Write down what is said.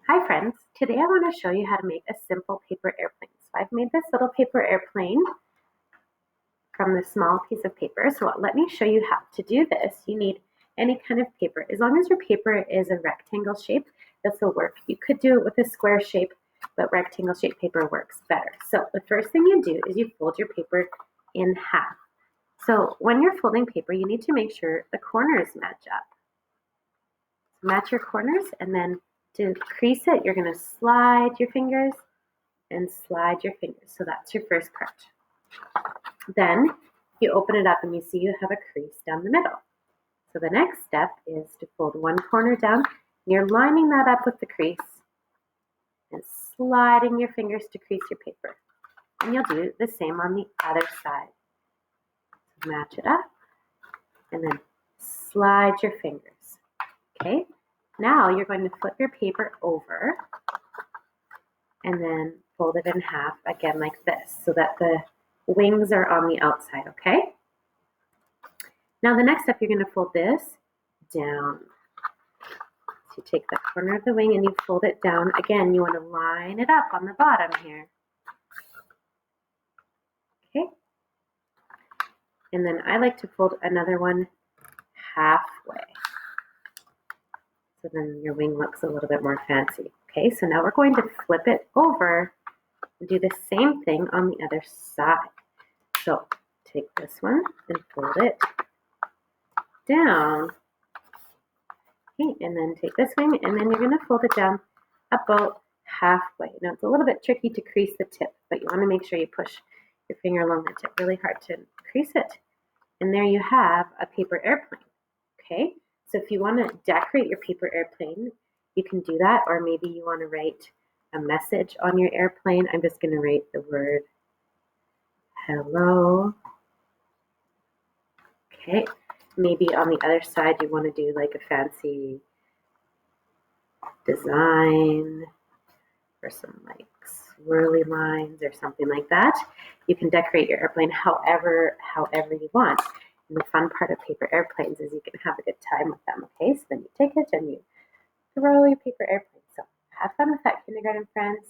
Hi friends, today I want to show you how to make a simple paper airplane. So I've made this little paper airplane from this small piece of paper. So let me show you how to do this. You need any kind of paper. As long as your paper is a rectangle shape, this will work. You could do it with a square shape, but rectangle shaped paper works better. So the first thing you do is you fold your paper in half. So when you're folding paper, you need to make sure the corners match up. Match your corners, and then to crease it, you're going to slide your fingers and slide your fingers. So that's your first part. Then you open it up and you see you have a crease down the middle. So the next step is to fold one corner down. You're lining that up with the crease and sliding your fingers to crease your paper. And you'll do the same on the other side. So match it up and then slide your fingers. Okay, now you're going to flip your paper over and then fold it in half again like this so that the wings are on the outside, okay? Now the next step, you're going to fold this down. So you take the corner of the wing and you fold it down. Again, you want to line it up on the bottom here. Okay? And then I like to fold another one halfway. So then your wing looks a little bit more fancy. Okay, so now we're going to flip it over and do the same thing on the other side. So take this one and fold it down. Okay, and then take this wing and then you're going to fold it down about halfway. Now it's a little bit tricky to crease the tip, but you want to make sure you push your finger along the tip really hard to crease it. And there you have a paper airplane. Okay, so if you want to decorate your paper airplane, you can do that, or maybe you want to write a message on your airplane. I'm just going to write the word hello. Okay, maybe on the other side you want to do like a fancy design or some like swirly lines or something like that. You can decorate your airplane however you want. And the fun part of paper airplanes is you can have a good time with them, okay? So then you take it and you throw your paper airplane. So have fun with that, kindergarten friends.